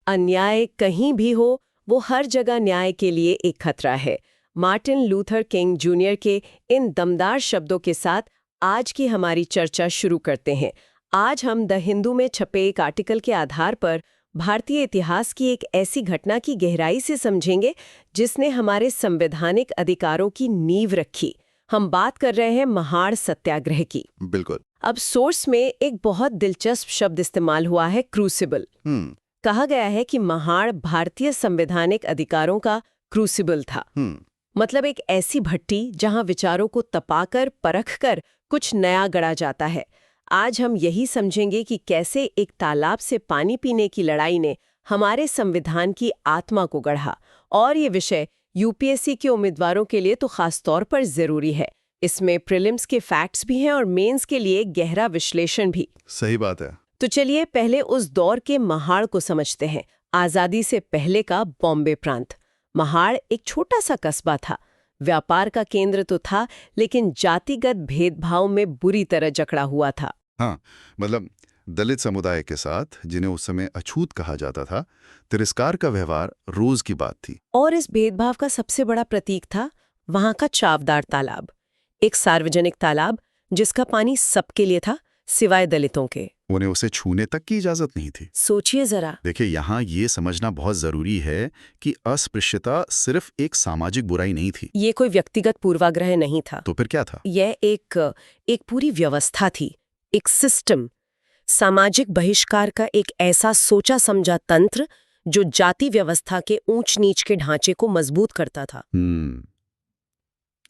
अन्याय कहीं भी हो, वो हर जगह न्याय के लिए एक खतरा है। मार्टिन लूथर किंग जूनियर के इन दमदार शब्दों के साथ आज की हमारी चर्चा शुरू करते हैं। आज हम द हिंदू में छपे एक आर्टिकल के आधार पर भारतीय इतिहास की एक ऐसी घटना की गहराई से समझेंगे जिसने हमारे संवैधानिक अधिकारों की नींव रखी। हम बात कर रहे हैं महाड़ सत्याग्रह की। बिल्कुल। अब सोर्स में एक बहुत दिलचस्प शब्द इस्तेमाल हुआ है, क्रूसिबल। कहा गया है कि महाड़ भारतीय संवैधानिक अधिकारों का क्रूसिबल था। मतलब एक ऐसी भट्टी जहां विचारों को तपाकर परखकर कुछ नया गढ़ा जाता है। आज हम यही समझेंगे कि कैसे एक तालाब से पानी पीने की लड़ाई ने हमारे संविधान की आत्मा को गढ़ा। और ये विषय यूपीएससी के उम्मीदवारों के लिए तो खास तौर पर जरूरी है। इसमें प्रीलिम्स के फैक्ट्स भी हैं और मेंस के लिए गहरा विश्लेषण भी। सही बात है। तो चलिए पहले उस दौर के महाड़ को समझते हैं। आजादी से पहले का बॉम्बे प्रांत। महाड़ एक छोटा सा कस्बा था। व्यापार का केंद्र तो था, लेकिन जातिगत भेदभाव में बुरी तरह जकड़ा हुआ था। हाँ, मतलब दलित समुदाय के साथ, जिन्हें उस समय अछूत कहा जाता था, तिरस्कार का व्यवहार रोज की बात थी। और इस भेदभाव का सबसे बड़ा प्रतीक था वहां का चावदार तालाब, एक सार्वजनिक तालाब जिसका पानी सबके लिए था सिवाय दलितों के। उन्हें उसे छूने तक की इजाजत नहीं थी। सोचिए जरा। देखिए, यहाँ ये समझना बहुत जरूरी है कि अस्पृश्यता सिर्फ एक सामाजिक बुराई नहीं थी। ये कोई व्यक्तिगत पूर्वाग्रह नहीं था। तो फिर क्या था? यह एक पूरी व्यवस्था थी, एक सिस्टम। सामाजिक बहिष्कार का एक ऐसा सोचा समझा तंत्र जो जाति व्यवस्था के ऊंच नीच के ढांचे को मजबूत करता था।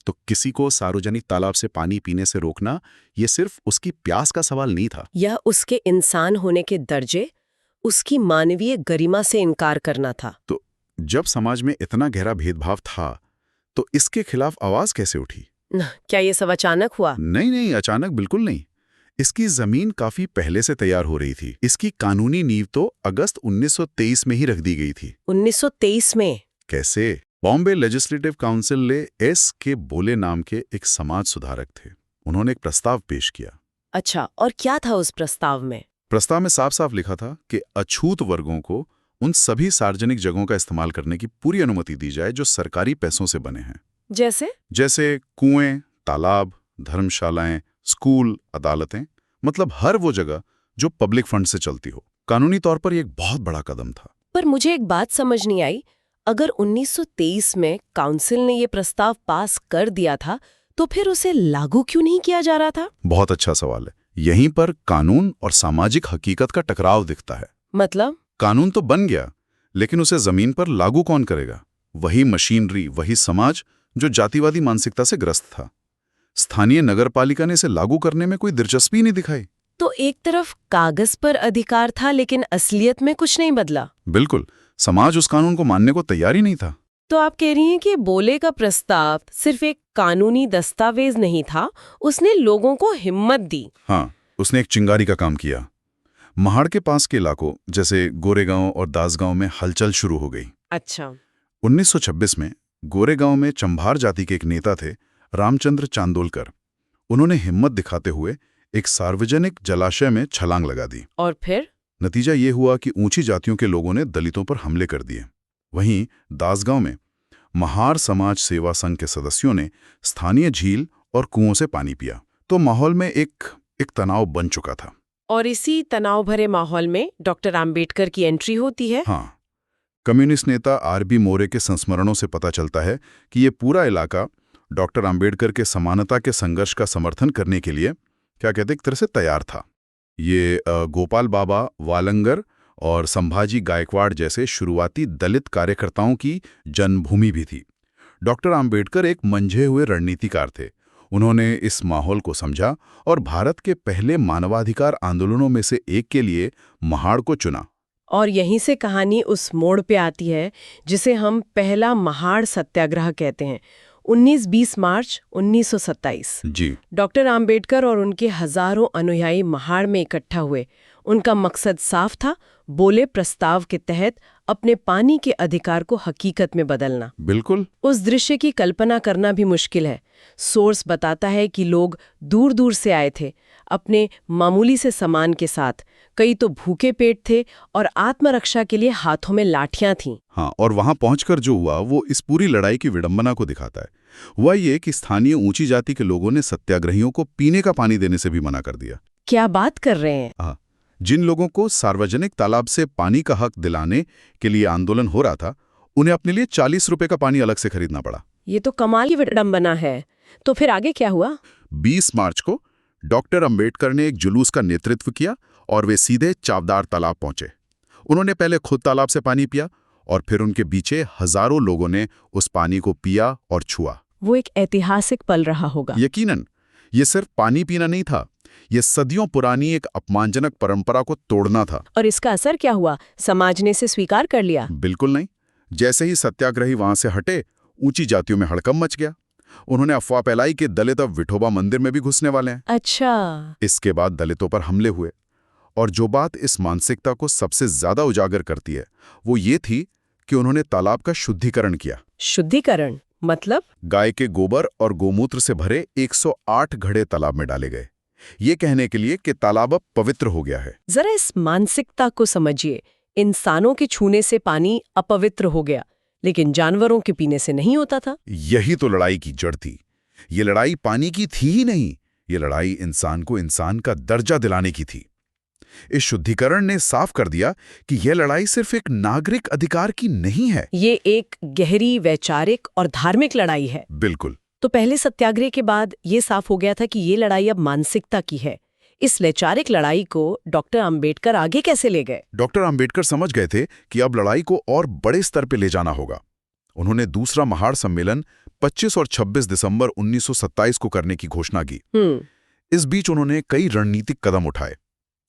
तो किसी को सार्वजनिक तालाब से पानी पीने से रोकना, ये सिर्फ उसकी प्यास का सवाल नहीं था। यह उसके इंसान होने के दर्जे, उसकी मानवीय गरिमा से इनकार करना था। तो जब समाज में इतना गहरा भेदभाव था, तो इसके खिलाफ आवाज कैसे उठी? क्या ये सब अचानक हुआ? नहीं, अचानक बिल्कुल नहीं। इसकी जमीन काफी पहले से तैयार हो रही थी। इसकी कानूनी नींव तो अगस्त 1923 में ही रख दी गई थी। 1923 में? कैसे? बॉम्बे लेजिस्लेटिव काउंसिल ने एस के बोले नाम के एक समाज सुधारक थे। उन्होंने एक प्रस्ताव पेश किया। अच्छा, और क्या था उस प्रस्ताव में? प्रस्ताव में साफ साफ लिखा था कि अछूत वर्गों को उन सभी सार्वजनिक जगहों का इस्तेमाल करने की पूरी अनुमति दी जाए जो सरकारी पैसों से बने हैं। जैसे कुएं, तालाब, धर्मशालाएं, स्कूल, अदालतें, मतलब हर वो जगह जो पब्लिक फंड से चलती हो। कानूनी तौर पर यह एक बहुत बड़ा कदम था। पर मुझे एक बात समझ नहीं आई, अगर 1923 में काउंसिल ने ये प्रस्ताव पास कर दिया था, तो फिर उसे लागू क्यों नहीं किया जा रहा था? बहुत अच्छा सवाल है। यहीं पर कानून और सामाजिक हकीकत का टकराव दिखता है। मतलब? कानून तो बन गया, लेकिन उसे जमीन पर लागू कौन करेगा? वही मशीनरी, वही समाज जो जातिवादी मानसिकता से ग्रस्त था। स्थानीय नगरपालिका ने इसे लागू करने में कोई दिलचस्पी नहीं दिखाई। तो एक तरफ कागज पर अधिकार था, लेकिन असलियत में कुछ नहीं बदला। बिल्कुल, समाज उस कानून को मानने को तैयार ही नहीं था। तो आप कह रही हैं कि बोले का प्रस्ताव सिर्फ एक कानूनी दस्तावेज नहीं था, उसने लोगों को हिम्मत दी। हाँ, उसने एक चिंगारी का काम किया। महाड़ के पास के इलाकों जैसे गोरेगांव और दासगांव में हलचल शुरू हो गई। अच्छा। 1926 में गोरेगांव में चंभार जाति के एक नेता थे, रामचंद्र चांदोलकर। उन्होंने हिम्मत दिखाते हुए एक सार्वजनिक जलाशय में छलांग लगा दी। और फिर? नतीजा ये हुआ कि ऊंची जातियों के लोगों ने दलितों पर हमले कर दिए। वहीं दासगांव में महार समाज सेवा संघ के सदस्यों ने स्थानीय झील और कुओं से पानी पिया। तो माहौल में एक तनाव बन चुका था। और इसी तनाव भरे माहौल में डॉक्टर आम्बेडकर की एंट्री होती है। हाँ, कम्युनिस्ट नेता आर.बी. मोरे के संस्मरणों से पता चलता है कि ये पूरा इलाका डॉक्टर आम्बेडकर के समानता के संघर्ष का समर्थन करने के लिए, क्या कहते, एक तरह से तैयार था। ये गोपाल बाबा वालंगर और संभाजी गायकवाड़ जैसे शुरुआती दलित कार्यकर्ताओं की जन्मभूमि भी थी। डॉक्टर आम्बेडकर एक मंझे हुए रणनीतिकार थे। उन्होंने इस माहौल को समझा और भारत के पहले मानवाधिकार आंदोलनों में से एक के लिए महाड़ को चुना। और यहीं से कहानी उस मोड़ पे आती है जिसे हम पहला महाड़ सत्याग्रह कहते हैं। 19-20 मार्च 1927। जी। डॉक्टर आम्बेडकर और उनके हजारों अनुयायी महाड़ में इकट्ठा हुए। उनका मकसद साफ था, बोले प्रस्ताव के तहत अपने पानी के अधिकार को हकीकत में बदलना। बिल्कुल। उस दृश्य की कल्पना करना भी मुश्किल है। सोर्स बताता है कि लोग दूर दूर से आए थे, अपने मामूली से सामान के साथ, कई तो भूखे पेट थे और आत्मरक्षा के लिए हाथों में लाठियां थीं। हाँ, और वहां पहुंचकर जो हुआ वो इस पूरी लड़ाई की विडंबना को दिखाता है। हुआ ये कि स्थानीय ऊंची जाति के लोगों ने सत्याग्रहियों को पीने का पानी देने से भी मना कर दिया। क्या बात कर रहे हैं? हाँ, जिन लोगों को सार्वजनिक तालाब से पानी का हक दिलाने के लिए आंदोलन हो रहा था, उन्हें अपने लिए 40 रुपए का पानी अलग से खरीदना पड़ा। ये तो कमाल की विडंबना है। तो फिर आगे क्या हुआ? 20 मार्च को डॉक्टर अंबेडकर ने एक जुलूस का नेतृत्व किया और वे सीधे चावदार तालाब पहुंचे। उन्होंने पहले खुद तालाब से पानी पिया और फिर उनके पीछे हजारों लोगों ने उस पानी को पिया और छुआ। वो एक ऐतिहासिक पल रहा होगा। यकीनन, ये सिर्फ पानी पीना नहीं था, ये सदियों पुरानी एक अपमानजनक परंपरा को तोड़ना था। और इसका असर क्या हुआ? समाज ने इसे स्वीकार कर लिया? बिल्कुल नहीं। जैसे ही सत्याग्रही वहां से हटे, ऊंची जातियों में हड़कंप मच गया। उन्होंने अफवाह फैलाई कि दलित अब विठोबा मंदिर में भी घुसने वाले हैं। अच्छा। इसके बाद दलितों पर हमले हुए। और जो बात इस मानसिकता को सबसे ज्यादा उजागर करती है, वो ये थी कि उन्होंने तालाब का शुद्धिकरण किया। शुद्धिकरण मतलब? गाय के गोबर और गोमूत्र से भरे 108 घड़े तालाब में डाले गए, ये कहने के लिए कि तालाब अब पवित्र हो गया है। जरा इस मानसिकता को समझिए। इंसानों के छूने से पानी अपवित्र हो गया, लेकिन जानवरों के पीने से नहीं होता था। यही तो लड़ाई की जड़ थी। ये लड़ाई पानी की थी ही नहीं, ये लड़ाई इंसान को इंसान का दर्जा दिलाने की थी। इस शुद्धिकरण ने साफ कर दिया कि यह लड़ाई सिर्फ एक नागरिक अधिकार की नहीं है, ये एक गहरी वैचारिक और धार्मिक लड़ाई है। बिल्कुल। तो पहले सत्याग्रह के बाद ये साफ हो गया था कि ये लड़ाई अब मानसिकता की है। इस वैचारिक लड़ाई को डॉक्टर अंबेडकर आगे कैसे ले गए? डॉक्टर अंबेडकर समझ गए थे कि अब लड़ाई को और बड़े स्तर पर ले जाना होगा। उन्होंने दूसरा महाड़ सम्मेलन 25 और 26 दिसंबर 1927 को करने की घोषणा की। इस बीच उन्होंने कई रणनीतिक कदम उठाए।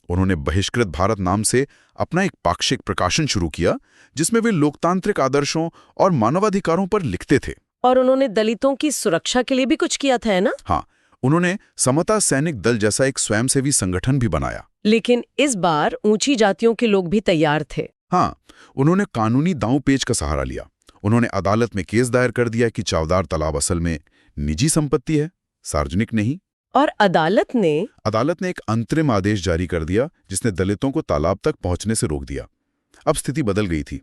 उन्होंने बहिष्कृत भारत नाम से अपना एक पाक्षिक प्रकाशन शुरू किया, जिसमें वे लोकतांत्रिक आदर्शों और मानवाधिकारों पर लिखते थे। और उन्होंने दलितों की सुरक्षा के लिए भी कुछ किया था, है ना? हाँ, उन्होंने समता सैनिक दल जैसा एक स्वयंसेवी संगठन भी बनाया। लेकिन इस बार ऊंची जातियों के लोग भी तैयार थे। हाँ, उन्होंने कानूनी दांव-पेच का सहारा लिया। उन्होंने अदालत में केस दायर कर दिया कि चावदार तालाब असल में निजी संपत्ति है, सार्वजनिक नहीं। और अदालत ने एक अंतरिम आदेश जारी कर दिया, जिसने दलितों को तालाब तक पहुंचने से रोक दिया। अब स्थिति बदल गई थी।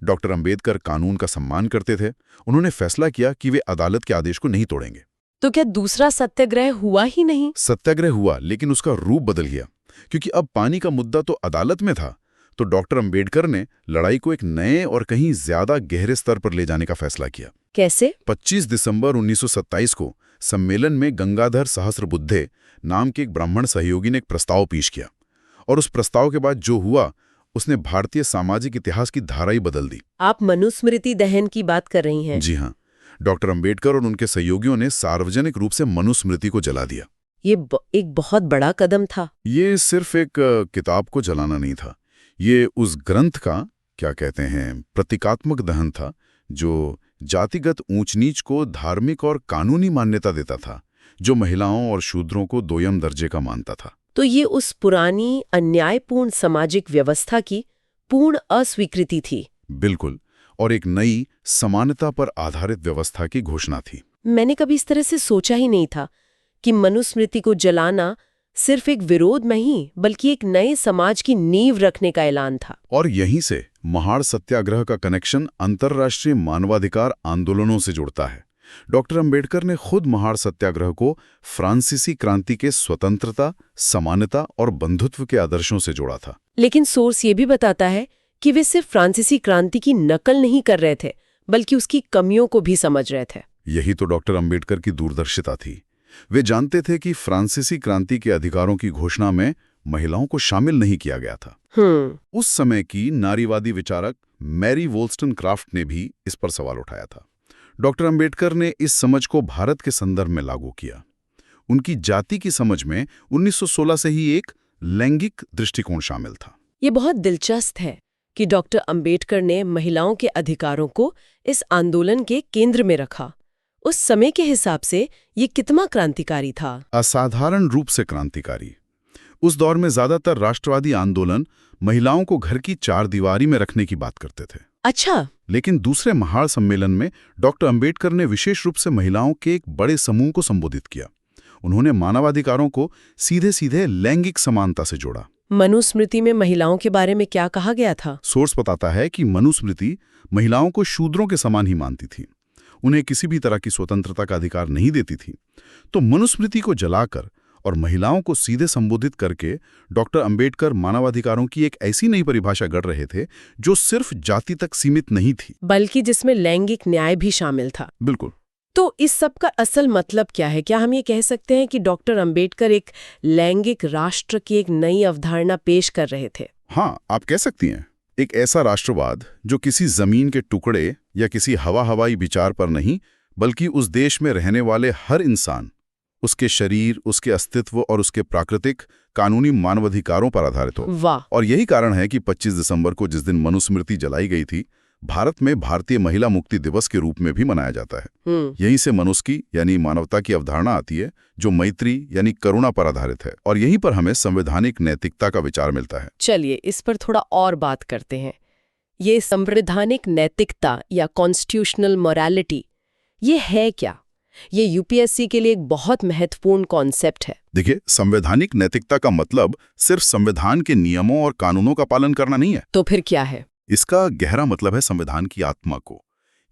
डॉक्टर अंबेडकर कानून का सम्मान करते थे। उन्होंने फैसला किया कि वे अदालत के आदेश को नहीं तोड़ेंगे। तो क्या दूसरा सत्याग्रह हुआ ही नहीं? सत्याग्रह हुआ, लेकिन उसका रूप बदल गया, क्योंकि अब पानी का मुद्दा तो अदालत में था। तो डॉक्टर अंबेडकर ने लड़ाई को एक नए और कहीं ज्यादा गहरे स्तर पर ले जाने का फैसला किया। कैसे? 25 दिसंबर 1927 को सम्मेलन में गंगाधर सहस्त्रबुद्धे नाम के एक ब्राह्मण सहयोगी ने एक प्रस्ताव पेश किया, और उस प्रस्ताव के बाद जो हुआ उसने भारतीय सामाजिक इतिहास की धारा ही बदल दी। आप मनुस्मृति दहन की बात कर रही हैं? जी हाँ, डॉक्टर अंबेडकर और उनके सहयोगियों ने सार्वजनिक रूप से मनुस्मृति को जला दिया। ये एक बहुत बड़ा कदम था। ये सिर्फ एक किताब को जलाना नहीं था, ये उस ग्रंथ का, क्या कहते हैं, प्रतीकात्मक दहन था, जो जातिगत ऊंच नीच को धार्मिक और कानूनी मान्यता देता था, जो महिलाओं और शूद्रों को दोयम दर्जे का मानता था। तो ये उस पुरानी अन्यायपूर्ण सामाजिक व्यवस्था की पूर्ण अस्वीकृति थी। बिल्कुल, और एक नई समानता पर आधारित व्यवस्था की घोषणा थी। मैंने कभी इस तरह से सोचा ही नहीं था कि मनुस्मृति को जलाना सिर्फ एक विरोध नहीं, बल्कि एक नए समाज की नींव रखने का ऐलान था। और यहीं से महाड़ सत्याग्रह का कनेक्शन अंतर्राष्ट्रीय मानवाधिकार आंदोलनों से जुड़ता है। डॉक्टर अंबेडकर ने खुद महाड़ सत्याग्रह को फ्रांसीसी क्रांति के स्वतंत्रता, समानता और बंधुत्व के आदर्शों से जोड़ा था। लेकिन सोर्स ये भी बताता है कि वे सिर्फ फ्रांसीसी क्रांति की नकल नहीं कर रहे थे, बल्कि उसकी कमियों को भी समझ रहे थे। यही तो डॉक्टर अंबेडकर की दूरदर्शिता थी। वे जानते थे कि फ्रांसीसी क्रांति के अधिकारों की घोषणा में महिलाओं को शामिल नहीं किया गया था। उस समय की नारीवादी विचारक मैरी वोल्स्टनक्राफ्ट ने भी इस पर सवाल उठाया था। डॉक्टर अंबेडकर ने इस समझ को भारत के संदर्भ में लागू किया। उनकी जाति की समझ में 1916 से ही एक लैंगिक दृष्टिकोण शामिल था। ये बहुत दिलचस्प है कि डॉक्टर अंबेडकर ने महिलाओं के अधिकारों को इस आंदोलन के केंद्र में रखा। उस समय के हिसाब से ये कितना क्रांतिकारी था? असाधारण रूप से क्रांतिकारी। उस दौर में ज्यादातर राष्ट्रवादी आंदोलन महिलाओं को घर की चारदीवारी में रखने की बात करते थे। अच्छा। लेकिन दूसरे महाड़ सम्मेलन में डॉक्टर अंबेडकर ने विशेष रूप से महिलाओं के एक बड़े समूह को संबोधित किया। उन्होंने मानवाधिकारों को सीधे सीधे लैंगिक समानता से जोड़ा। मनुस्मृति में महिलाओं के बारे में क्या कहा गया था? सोर्स बताता है कि मनुस्मृति महिलाओं को शूद्रों के समान ही मानती थी, उन्हें किसी भी तरह की स्वतंत्रता का अधिकार नहीं देती थी। तो मनुस्मृति को जलाकर और महिलाओं को सीधे संबोधित करके डॉक्टर अंबेडकर मानवाधिकारों की एक ऐसी नई परिभाषा गढ़ रहे थे जो सिर्फ जाति तक सीमित नहीं थी, बल्कि जिसमें लैंगिक न्याय भी शामिल था। बिल्कुल। तो इस सब का असल मतलब क्या है? क्या हम ये कह सकते हैं कि डॉक्टर अंबेडकर एक लैंगिक राष्ट्र की एक नई अवधारणा पेश कर रहे थे? हाँ, आप कह सकती हैं। एक ऐसा राष्ट्रवाद जो किसी जमीन के टुकड़े या किसी हवाई विचार पर नहीं, बल्कि उस देश में रहने वाले हर इंसान, उसके शरीर, उसके अस्तित्व और उसके प्राकृतिक कानूनी मानवाधिकारों पर आधारित हो। वाह! और यही कारण है कि 25 दिसंबर को, जिस दिन मनुस्मृति जलाई गई थी, भारत में भारतीय महिला मुक्ति दिवस के रूप में भी मनाया जाता है। यहीं से मनुष्की यानी मानवता की अवधारणा आती है, जो मैत्री यानी करुणा पर आधारित है, और यहीं पर हमें संवैधानिक नैतिकता का विचार मिलता है। चलिए इस पर थोड़ा और बात करते हैं। ये संवैधानिक नैतिकता या कॉन्स्टिट्यूशनल मोरालिटी, ये है क्या? ये यूपीएससी के लिए एक बहुत महत्वपूर्ण कॉन्सेप्ट है। देखिए, संवैधानिक नैतिकता का मतलब सिर्फ संविधान के नियमों और कानूनों का पालन करना नहीं है। तो फिर क्या है? इसका गहरा मतलब है संविधान की आत्मा को,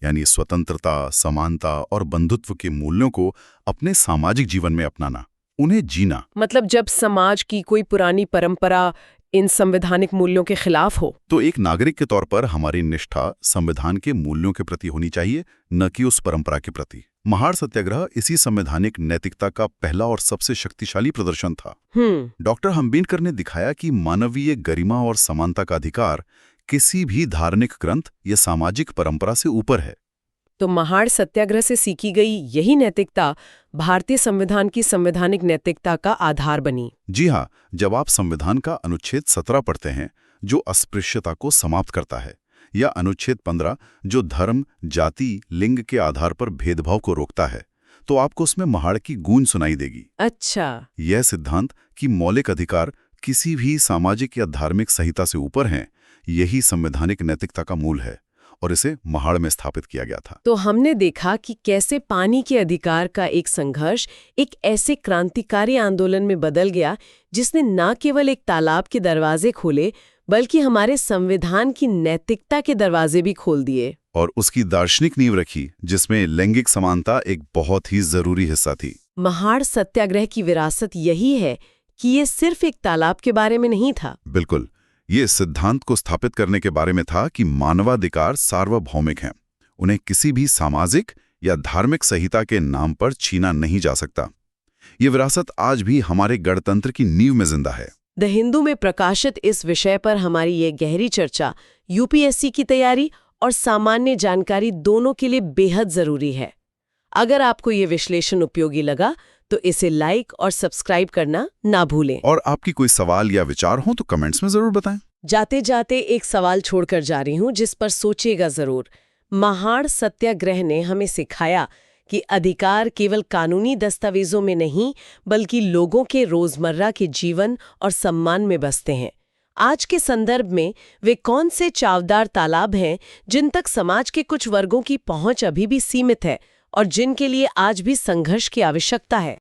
यानी स्वतंत्रता, समानता और बंधुत्व के मूल्यों को अपने सामाजिक जीवन में अपनाना, उन्हें जीना। मतलब जब समाज की कोई पुरानी परंपरा इन संवैधानिक मूल्यों के खिलाफ हो, तो एक नागरिक के तौर पर हमारी निष्ठा संविधान के मूल्यों के प्रति होनी चाहिए, न कि उस परंपरा के प्रति। महाड़ सत्याग्रह इसी संवैधानिक नैतिकता का पहला और सबसे शक्तिशाली प्रदर्शन था। डॉक्टर अंबेडकर ने दिखाया कि मानवीय गरिमा और समानता का अधिकार किसी भी धार्मिक ग्रंथ या सामाजिक परंपरा से ऊपर है। तो महाड़ सत्याग्रह से सीखी गई यही नैतिकता भारतीय संविधान की संवैधानिक नैतिकता का आधार बनी। जी हाँ, जब आप संविधान का अनुच्छेद 17 पढ़ते हैं जो अस्पृश्यता को समाप्त करता है, या अनुच्छेद 15 जो धर्म, जाति, लिंग के आधार पर भेदभाव को रोकता है, तो आपको उसमें महाड़ की गूंज सुनाई देगी। अच्छा, यह सिद्धांत कि मौलिक अधिकार किसी भी सामाजिक या धार्मिक संहिता से ऊपर हैं, यही संवैधानिक नैतिकता का मूल है, और इसे महाड़ में स्थापित किया गया था। तो हमने देखा कि कैसे पानी के अधिकार का एक संघर्ष एक ऐसे क्रांतिकारी आंदोलन में बदल गया जिसने न केवल एक तालाब के दरवाजे खोले, बल्कि हमारे संविधान की नैतिकता के दरवाजे भी खोल दिए, और उसकी दार्शनिक नींव रखी, जिसमें लैंगिक समानता एक बहुत ही जरूरी हिस्सा थी। महाड़ सत्याग्रह की विरासत यही है कि ये सिर्फ एक तालाब के बारे में नहीं था। बिल्कुल, ये सिद्धांत को स्थापित करने के बारे में था कि मानवाधिकार सार्वभौमिक हैं, उन्हें किसी भी सामाजिक या धार्मिक संहिता के नाम पर छीना नहीं जा सकता। ये विरासत आज भी हमारे गणतंत्र की नींव में जिंदा है। द हिंदू में प्रकाशित इस विषय पर हमारी ये गहरी चर्चा यूपीएससी की तैयारी और सामान्य जानकारी दोनों के लिए बेहद जरूरी है। अगर आपको ये विश्लेषण उपयोगी लगा तो इसे लाइक और सब्सक्राइब करना ना भूलें। और आपकी कोई सवाल या विचार हो तो कमेंट्स में जरूर बताएं। जाते जाते एक सवाल छोड़कर जा रही हूं जिस पर सोचिएगा जरूर। महाड़ सत्याग्रह ने हमें सिखाया कि अधिकार केवल कानूनी दस्तावेजों में नहीं, बल्कि लोगों के रोजमर्रा के जीवन और सम्मान में बसते हैं। आज के संदर्भ में वे कौन से चावदार तालाब हैं जिन तक समाज के कुछ वर्गों की पहुंच अभी भी सीमित है और जिनके लिए आज भी संघर्ष की आवश्यकता है।